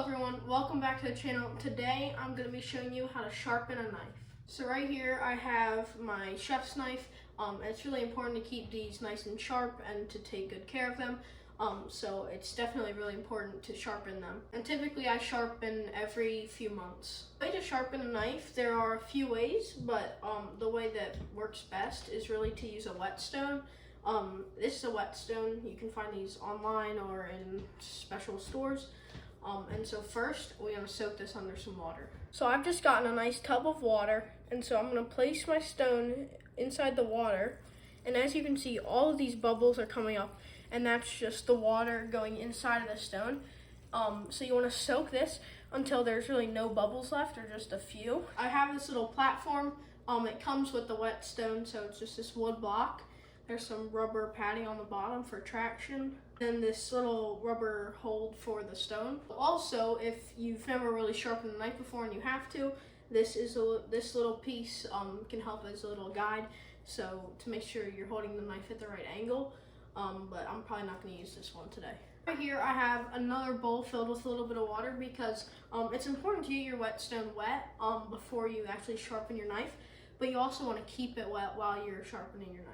everyone, welcome back to the channel. Today I'm going to be showing you how to sharpen a knife. So right here I have my chef's knife. It's really important to keep these nice and sharp and to take good care of them. So it's definitely really important to sharpen them. And typically I sharpen every few months. The way to sharpen a knife, there are a few ways, but the way that works best is really to use a whetstone. This is a whetstone. You can find these online or in special stores. And so first, we're going to soak this under some water. So I've just gotten a nice tub of water, and so I'm going to place my stone inside the water. And as you can see, all of these bubbles are coming up, and that's just the water going inside of the stone. So you want to soak this until there's really no bubbles left, or just a few. I have this little platform. It comes with the whetstone, so it's just this wood block. There's some rubber padding on the bottom for traction, and this little rubber hold for the stone. Also, if you've never really sharpened a knife before and you have to, this little piece can help as a little guide, so to make sure you're holding the knife at the right angle. But I'm probably not going to use this one today. Right here I have another bowl filled with a little bit of water because it's important to get your whetstone wet before you actually sharpen your knife, but you also want to keep it wet while you're sharpening your knife.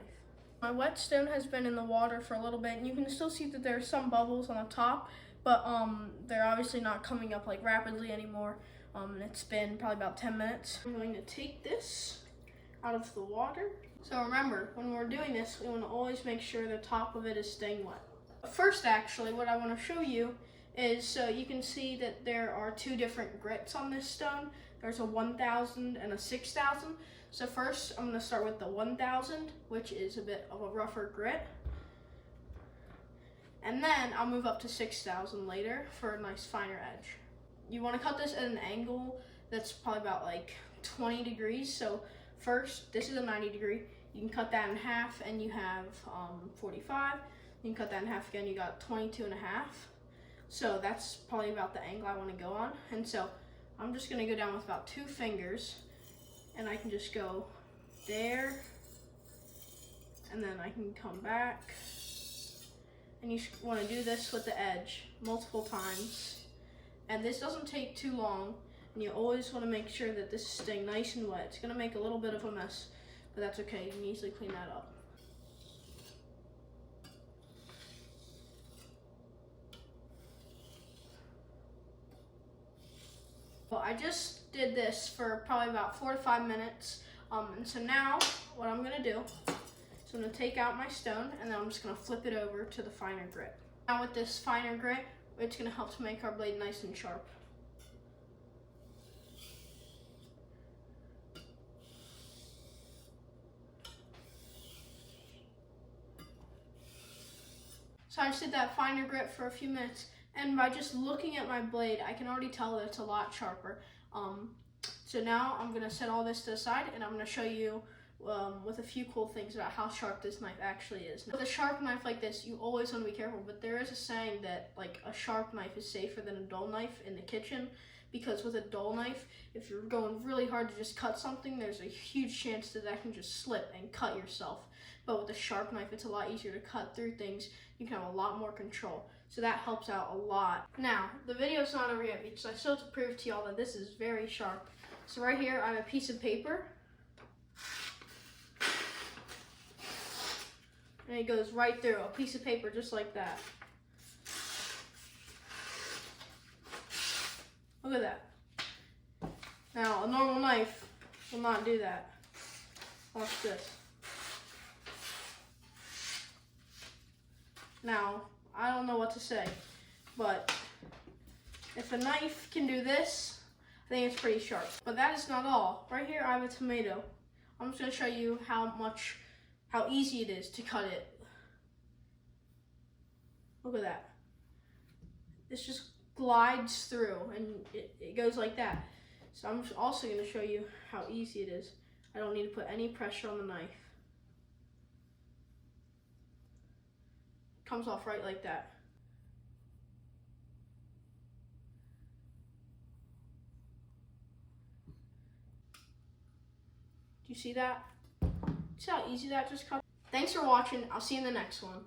My whetstone has been in the water for a little bit, and you can still see that there's some bubbles on the top, but they're obviously not coming up like rapidly anymore. It's been probably about 10 minutes. I'm going to take this out of the water. So remember, when we're doing this, we want to always make sure the top of it is staying wet. First, actually, what I want to show you is, so you can see that there are two different grits on this stone. There's a 1000 and a 6000. So first, I'm going to start with the 1000, which is a bit of a rougher grit. And then I'll move up to 6000 later for a nice finer edge. You want to cut this at an angle that's probably about like 20 degrees. So first, this is a 90 degree. You can cut that in half and you have 45. You can cut that in half again, you got 22 and a half. So that's probably about the angle I want to go on. And so I'm just going to go down with about 2 fingers. And I can just go there, and then I can come back. And you want to do this with the edge multiple times. And this doesn't take too long, and you always want to make sure that this is staying nice and wet. It's going to make a little bit of a mess, but that's okay. You can easily clean that up. Well, I just did this for probably about 4 to 5 minutes. And so now what I'm going to do is I'm going to take out my stone, and then I'm just going to flip it over to the finer grit. Now with this finer grit, it's going to help to make our blade nice and sharp. So I just did that finer grit for a few minutes, and by just looking at my blade, I can already tell that it's a lot sharper. So now I'm going to set all this to the side, and I'm going to show you with a few cool things about how sharp this knife actually is. With a sharp knife like this, you always want to be careful, but there is a saying that like a sharp knife is safer than a dull knife in the kitchen, because with a dull knife, if you're going really hard to just cut something, there's a huge chance that that can just slip and cut yourself. But with a sharp knife, it's a lot easier to cut through things. You can have a lot more control. So that helps out a lot. Now, the video's not over yet because I still have to prove to y'all that this is very sharp. So right here, I have a piece of paper. And it goes right through a piece of paper just like that. Look at that. Now, a normal knife will not do that. Watch this. Now, I don't know what to say, but if a knife can do this, I think it's pretty sharp. But that is not all. Right here, I have a tomato. I'm just going to show you how easy it is to cut it. Look at that. This just glides through, and it goes like that. So I'm also going to show you how easy it is. I don't need to put any pressure on the knife. Comes off right like that. Do you see that? See how easy that just cut? Thanks for watching. I'll see you in the next one.